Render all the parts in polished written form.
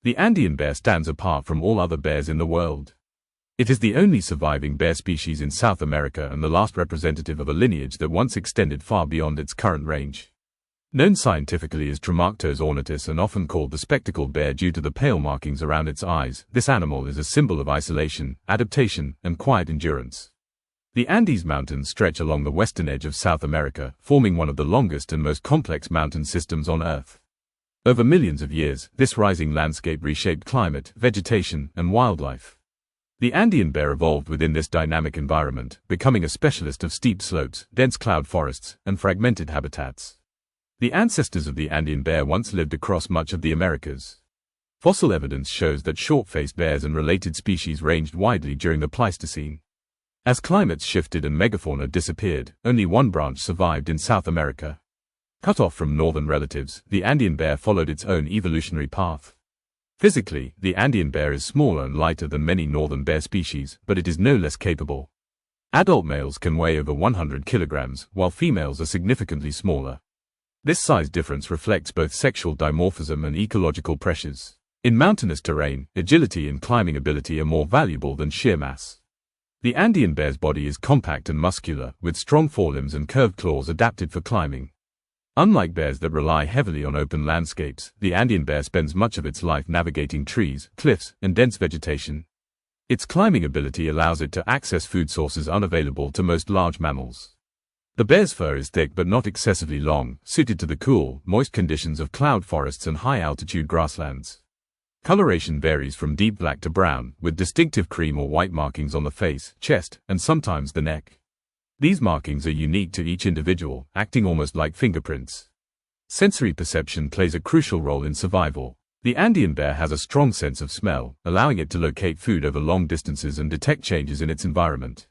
The Andean bear stands apart from all other bears in the world. It is the only surviving bear species in South America and the last representative of a lineage that once extended far beyond its current range. Known scientifically as Tremarctos ornatus and often called the spectacled bear due to the pale markings around its eyes, this animal is a symbol of isolation, adaptation, and quiet endurance. The Andes Mountains stretch along the western edge of South America, forming one of the longest and most complex mountain systems on Earth. Over millions of years, this rising landscape reshaped climate, vegetation, and wildlife. The Andean bear evolved within this dynamic environment, becoming a specialist of steep slopes, dense cloud forests, and fragmented habitats. The ancestors of the Andean bear once lived across much of the Americas. Fossil evidence shows that short-faced bears and related species ranged widely during the Pleistocene. As climates shifted and megafauna disappeared, only one branch survived in South America. Cut off from northern relatives, the Andean bear followed its own evolutionary path. Physically, the Andean bear is smaller and lighter than many northern bear species, but it is no less capable. Adult males can weigh over 100 kilograms, while females are significantly smaller. This size difference reflects both sexual dimorphism and ecological pressures. In mountainous terrain, agility and climbing ability are more valuable than sheer mass. The Andean bear's body is compact and muscular, with strong forelimbs and curved claws adapted for climbing. Unlike bears that rely heavily on open landscapes, the Andean bear spends much of its life navigating trees, cliffs, and dense vegetation. Its climbing ability allows it to access food sources unavailable to most large mammals. The bear's fur is thick but not excessively long, suited to the cool, moist conditions of cloud forests and high-altitude grasslands. Coloration varies from deep black to brown, with distinctive cream or white markings on the face, chest, and sometimes the neck. These markings are unique to each individual, acting almost like fingerprints. Sensory perception plays a crucial role in survival. The Andean bear has a strong sense of smell, allowing it to locate food over long distances and detect changes in its environment.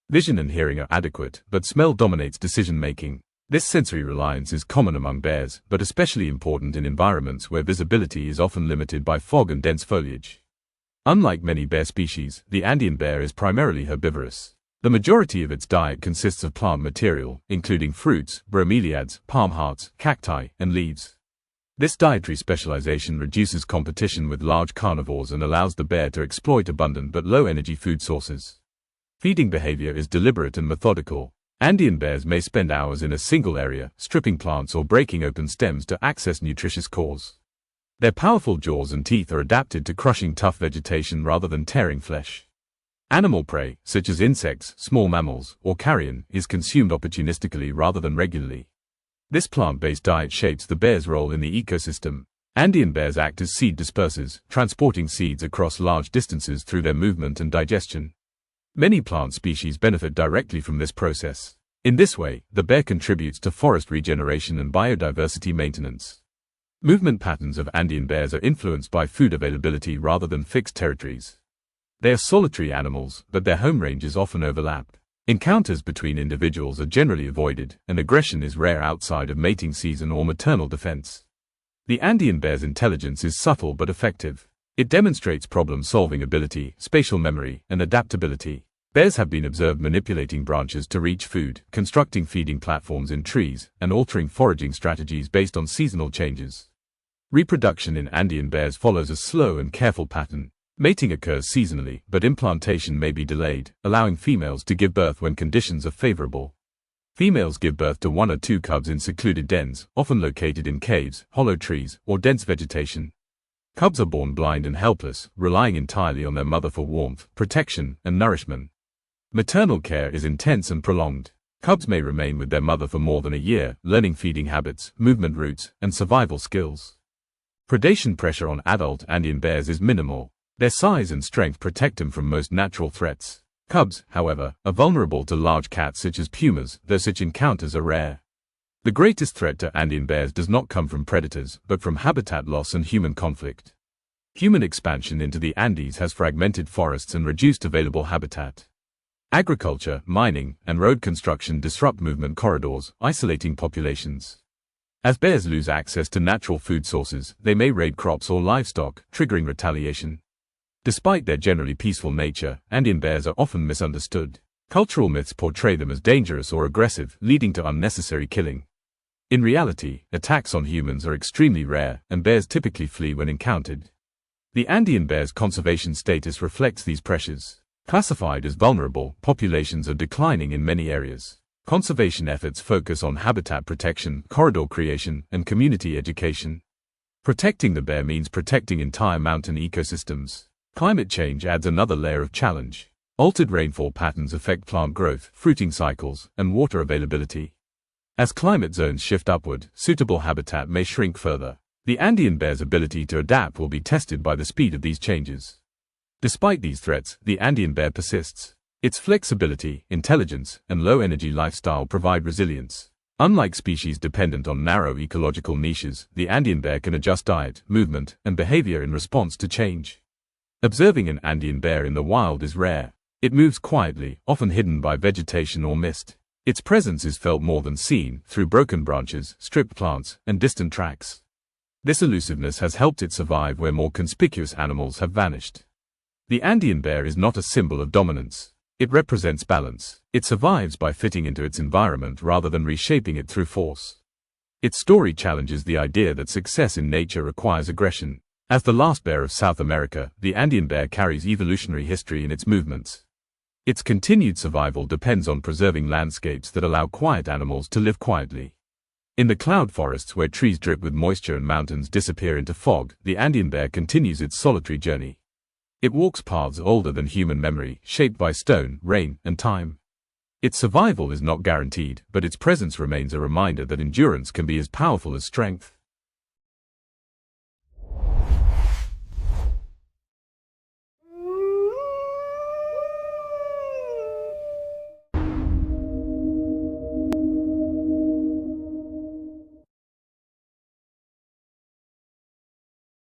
Vision and hearing are adequate, but smell dominates decision-making. This sensory reliance is common among bears, but especially important in environments where visibility is often limited by fog and dense foliage. Unlike many bear species, the Andean bear is primarily herbivorous. The majority of its diet consists of plant material, including fruits, bromeliads, palm hearts, cacti, and leaves. This dietary specialization reduces competition with large carnivores and allows the bear to exploit abundant but low-energy food sources. Feeding behavior is deliberate and methodical. Andean bears may spend hours in a single area, stripping plants or breaking open stems to access nutritious cores. Their powerful jaws and teeth are adapted to crushing tough vegetation rather than tearing flesh. Animal prey, such as insects, small mammals, or carrion, is consumed opportunistically rather than regularly. This plant-based diet shapes the bear's role in the ecosystem. Andean bears act as seed dispersers, transporting seeds across large distances through their movement and digestion. Many plant species benefit directly from this process. In this way, the bear contributes to forest regeneration and biodiversity maintenance. Movement patterns of Andean bears are influenced by food availability rather than fixed territories. They are solitary animals, but their home ranges often overlap. Encounters between individuals are generally avoided, and aggression is rare outside of mating season or maternal defense. The Andean bear's intelligence is subtle but effective. It demonstrates problem-solving ability, spatial memory, and adaptability. Bears have been observed manipulating branches to reach food, constructing feeding platforms in trees, and altering foraging strategies based on seasonal changes. Reproduction in Andean bears follows a slow and careful pattern. Mating occurs seasonally, but implantation may be delayed, allowing females to give birth when conditions are favorable. Females give birth to 1 or 2 cubs in secluded dens, often located in caves, hollow trees, or dense vegetation. Cubs are born blind and helpless, relying entirely on their mother for warmth, protection, and nourishment. Maternal care is intense and prolonged. Cubs may remain with their mother for more than a year, learning feeding habits, movement routes, and survival skills. Predation pressure on adult Andean bears is minimal. Their size and strength protect them from most natural threats. Cubs, however, are vulnerable to large cats such as pumas, though such encounters are rare. The greatest threat to Andean bears does not come from predators, but from habitat loss and human conflict. Human expansion into the Andes has fragmented forests and reduced available habitat. Agriculture, mining, and road construction disrupt movement corridors, isolating populations. As bears lose access to natural food sources, they may raid crops or livestock, triggering retaliation. Despite their generally peaceful nature, Andean bears are often misunderstood. Cultural myths portray them as dangerous or aggressive, leading to unnecessary killing. In reality, attacks on humans are extremely rare, and bears typically flee when encountered. The Andean bear's conservation status reflects these pressures. Classified as vulnerable, populations are declining in many areas. Conservation efforts focus on habitat protection, corridor creation, and community education. Protecting the bear means protecting entire mountain ecosystems. Climate change adds another layer of challenge. Altered rainfall patterns affect plant growth, fruiting cycles, and water availability. As climate zones shift upward, suitable habitat may shrink further. The Andean bear's ability to adapt will be tested by the speed of these changes. Despite these threats, the Andean bear persists. Its flexibility, intelligence, and low-energy lifestyle provide resilience. Unlike species dependent on narrow ecological niches, the Andean bear can adjust diet, movement, and behavior in response to change. Observing an Andean bear in the wild is rare. It moves quietly, often hidden by vegetation or mist. Its presence is felt more than seen, through broken branches, stripped plants, and distant tracks. This elusiveness has helped it survive where more conspicuous animals have vanished. The Andean bear is not a symbol of dominance. It represents balance. It survives by fitting into its environment rather than reshaping it through force. Its story challenges the idea that success in nature requires aggression. As the last bear of South America, the Andean bear carries evolutionary history in its movements. Its continued survival depends on preserving landscapes that allow quiet animals to live quietly. In the cloud forests where trees drip with moisture and mountains disappear into fog, the Andean bear continues its solitary journey. It walks paths older than human memory, shaped by stone, rain, and time. Its survival is not guaranteed, but its presence remains a reminder that endurance can be as powerful as strength.